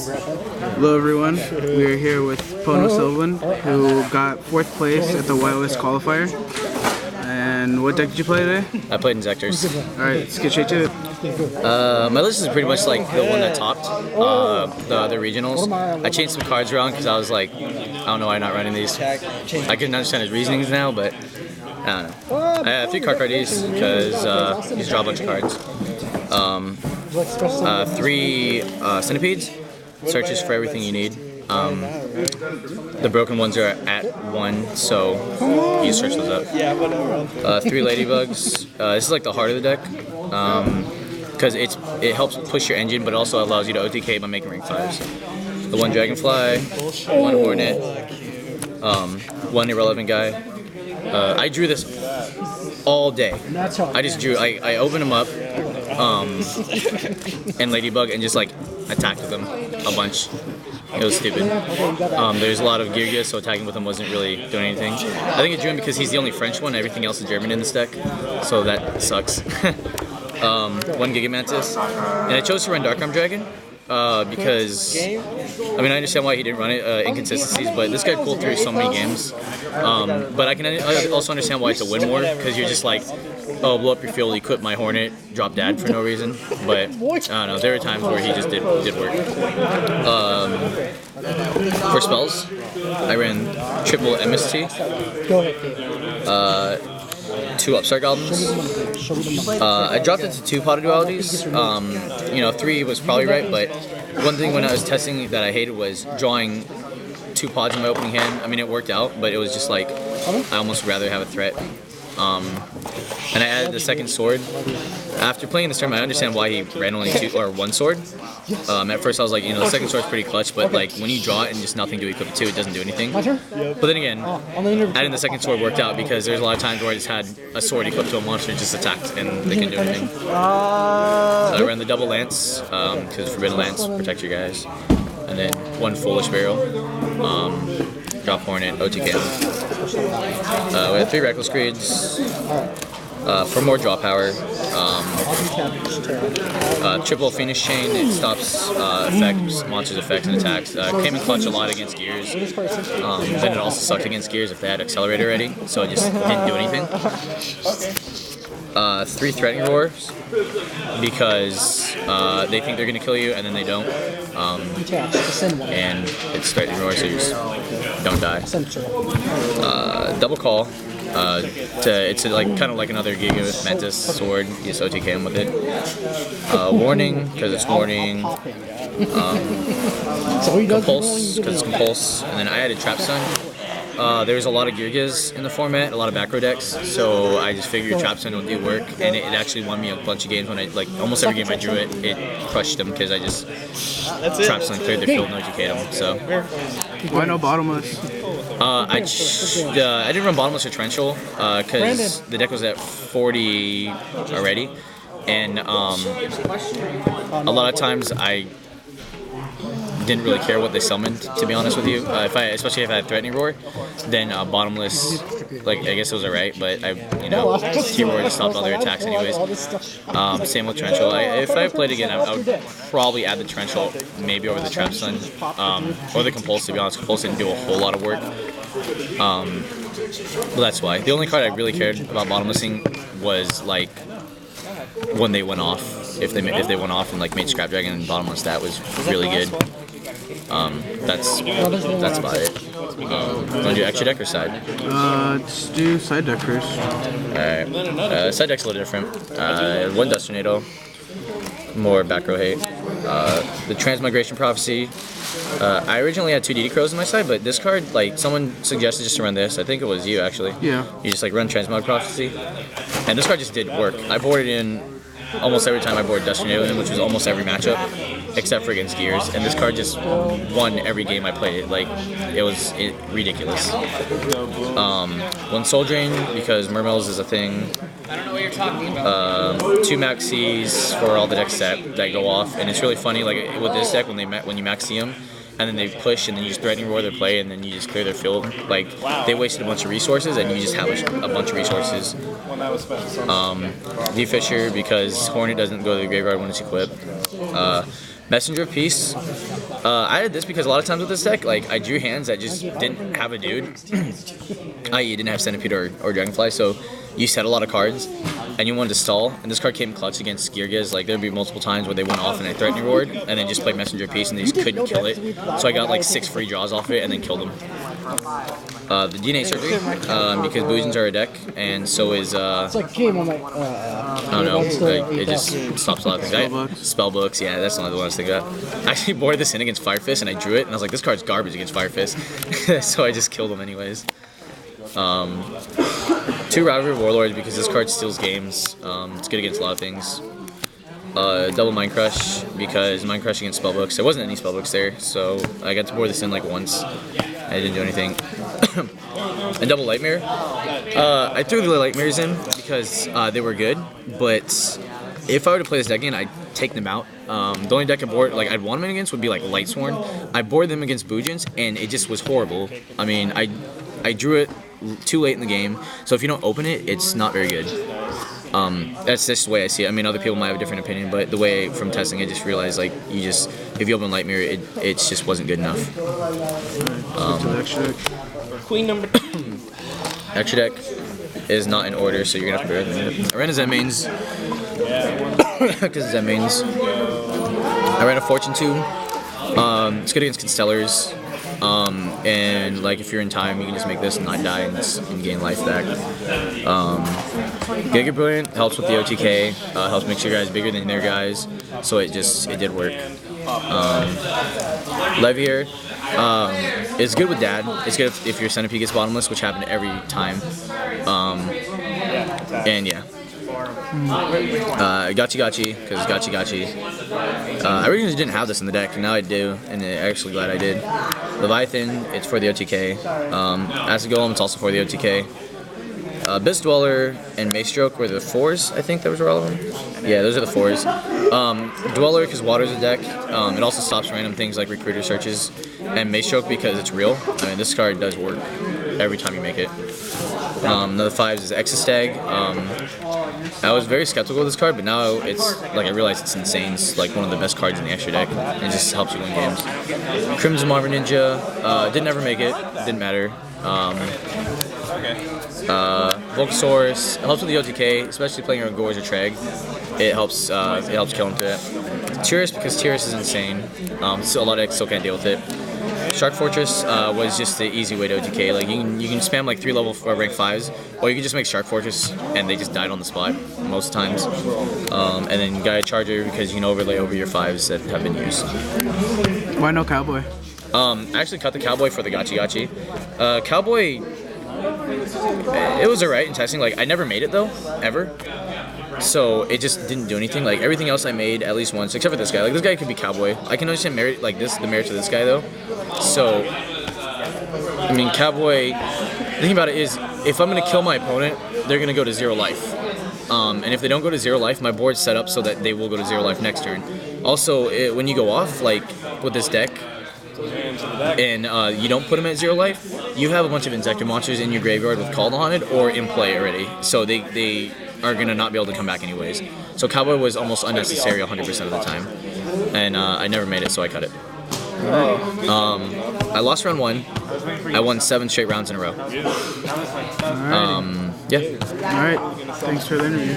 Hello everyone, we are here with Pono Sullivan, who got 4th place at the YOS qualifier. And what deck did you play today? I played Inzektors. Alright, let's get straight to it. My list is pretty much like the one that topped the other regionals. I changed some cards around because I was like, I don't know why I'm not running these. I can understand his reasonings now, but I don't know. I have 3 card cards because you just draw a bunch of cards. 3 centipedes, searches for everything you need. The broken ones are at 1, so you search those up. 3 ladybugs. This is like the heart of the deck, because it helps push your engine, but it also allows you to OTK by making ring 5s. The 1 dragonfly, 1 hornet, 1 irrelevant guy. I drew this all day. I just drew. I opened them up, and ladybug, and just like attacked with them a bunch. It was stupid. There's a lot of Geargias, so attacking with him wasn't really doing anything. I think I drew him because he's the only French one. Everything else is German in this deck, so that sucks. 1 Gigamantis, and I chose to run Dark Arm Dragon because I mean I understand why he didn't run it, inconsistencies, but this guy pulled through so many games. But I also understand why it's a win war, because you're just like, oh, blow up your field, equip my Hornet, drop Dad for no reason. But I don't know, there were times where he just did work. For spells, I ran triple MST, 2 Upstart Goblins. I dropped it to 2 Pot of Dualities. 3 was probably right, but one thing when I was testing that I hated was drawing 2 pods in my opening hand. I mean, it worked out, but it was just like, I almost rather have a threat. And I added the 2nd sword. After playing this tournament, I understand why he ran only 1 sword. At first I was like, the 2nd sword's pretty clutch, but like when you draw it and just nothing to equip it to, it doesn't do anything. But then again, adding the 2nd sword worked out because there's a lot of times where I just had a sword equipped to a monster and just attacked and they couldn't do anything. So I ran the double lance, because Forbidden Lance, protect your guys. And then 1 Foolish Barrel, drop Hornet, OTK. We had 3 Reckless Creeds, for more draw power. Triple Phoenix Chain, it stops monsters' effects and attacks. Came in clutch a lot against Gears. Then it also sucked against Gears if they had Accelerate already, so it just didn't do anything. 3 Threatening Roars, because they think they're going to kill you and then they don't. And it's Threatening Roar, so you just don't die. Double Call. It's like kind of like another Giga Mantis sword. You just OTK him with it. Warning, because it's warning. Compulse, because it's compulse. And then I added Trap Stun. There's a lot of Geargias in the format, a lot of back row decks, so I just figured Trap Stun would do work, and it actually won me a bunch of games when almost every game I drew it, it crushed them because I just Trap Stun cleared their field and OTK'd them, so. Why no Bottomless? I didn't run Bottomless or Torrential, because the deck was at 40 already, and a lot of times I didn't really care what they summoned, to be honest with you. Especially if I had Threatening Roar, then Bottomless, I guess it was alright, but T-Roar just stopped all their attacks anyways. Same with Torrential. If I played again, I would probably add the Torrential, maybe over the Trap Stun, or the Compulse, to be honest. Compulse didn't do a whole lot of work. Well, that's why. The only card I really cared about Bottomlessing was when they went off. If they went off and made Scrap Dragon and Bottomless, that was really good. That's about it. Want to do extra deck or side? Let's do side deck first. Alright. Side deck's a little different. 1 Dust Tornado, more back row hate. The Transmigration Prophecy. I originally had 2 DD Crows on my side, but this card, someone suggested just to run this. I think it was you, actually. Yeah. You just run Transmog Prophecy. And this card just did work. I boarded in almost every time I boarded Dust Tornado in, which was almost every matchup, except for against Gears, and this card just won every game I played it. It was ridiculous. 1 Soul Drain, because Mermels is a thing. I don't know what you're talking about. 2 Maxis for all the decks that go off, and it's really funny, with this deck, when you Maxi them, and then they push, and then you just Threatening Roar their play, and then you just clear their field. They wasted a bunch of resources, and you just have a bunch of resources. D-Fisher, because Hornet doesn't go to the graveyard when it's equipped. Messenger of Peace, I added this because a lot of times with this deck, like I drew hands that just didn't have a dude, i.e. didn't have Centipede or Dragonfly, so you set a lot of cards, and you wanted to stall, and this card came clutch against Geargiz. Like there'd be multiple times where they went off and I threatened your ward, and then just played Messenger Piece, and they just couldn't kill it. So I got like 6 free draws off it, and then killed them. The DNA Surgery, because Boojins are a deck, and so is It's like game on my. I don't know. It just stops a lot of things. Spellbooks, yeah, that's not the one I was thinking about. I actually boarded this in against Fire Fist, and I drew it, and I was like, this card's garbage against Fire Fist. So I just killed him anyways. 2 Rivalry Warlords because this card steals games. It's good against a lot of things. Double Mind Crush because Mind Crush against Spellbooks. There wasn't any Spellbooks there, so I got to board this in like once. I didn't do anything. And Double Lightmare. I threw the Lightmares in because they were good, but if I were to play this deck again, I'd take them out. The only deck I board, like I'd want them against would be like Lightsworn. I boarded them against Boojins, and it just was horrible. I mean, I drew it too late in the game, so if you don't open it, it's not very good. That's just the way I see it. I mean, other people might have a different opinion, but the way from testing, I just realized like if you open Lightmare, it just wasn't good enough. Queen number. Extra deck is not in order, so you're gonna have to bear with it. I ran a Zen mains because Zen mains. I ran a Fortune 2. It's good against Constellars. And like if you're in time, you can just make this and not die and gain life back. Giga Brilliant helps with the OTK, helps make sure your guys bigger than their guys, so it did work. Levier is good with Dad. It's good if your Centipede gets bottomless, which happened every time. And yeah. Gachi, because Gachi. I originally didn't have this in the deck, and now I do, and I'm actually glad I did. Leviathan, it's for the OTK. Acid Golem, it's also for the OTK. Abyss Dweller and Mace Stroke were the 4s, I think that was relevant. Yeah, those are the 4s. Dweller, because water's a deck. It also stops random things like recruiter searches. And Mace Stroke because it's real. I mean, this card does work every time you make it. Another 5s is Exostag. I was very skeptical of this card, but now it's like I realize it's insane. It's like one of the best cards in the extra deck. It just helps you win games. Crimson Marvin Ninja didn't ever make it. Didn't matter. Volcasaurus, it helps with the OTK, especially playing your Gorge or Treg. It helps kill him to it. Tyrus, because Tyrus is insane. So a lot of decks still can't deal with it. Shark Fortress was just the easy way to OTK. Like you can spam like 3 level rank 5s, or you can just make Shark Fortress and they just died on the spot most times. And then Gaia Charger because you can overlay over your 5s that have been used. Why no Cowboy? I actually cut the Cowboy for the Gachi. Cowboy, it was alright in testing. Like I never made it though, ever. So it just didn't do anything. Like everything else I made at least once, except for this guy. Like this guy could be Cowboy. I can understand merit, like the merits of this guy though. So I mean, Cowboy. The thing about it is, if I'm gonna kill my opponent, they're gonna go to 0 life. And if they don't go to 0 life, my board's set up so that they will go to 0 life next turn. Also, when you go off, like with this deck, and you don't put them at 0 life, you have a bunch of Inzektor monsters in your graveyard with Called Haunted or in play already. So they are going to not be able to come back anyways. So Cowboy was almost unnecessary 100% of the time. And I never made it, so I cut it. I lost round 1. I won 7 straight rounds in a row. Yeah. Alright, thanks for the interview.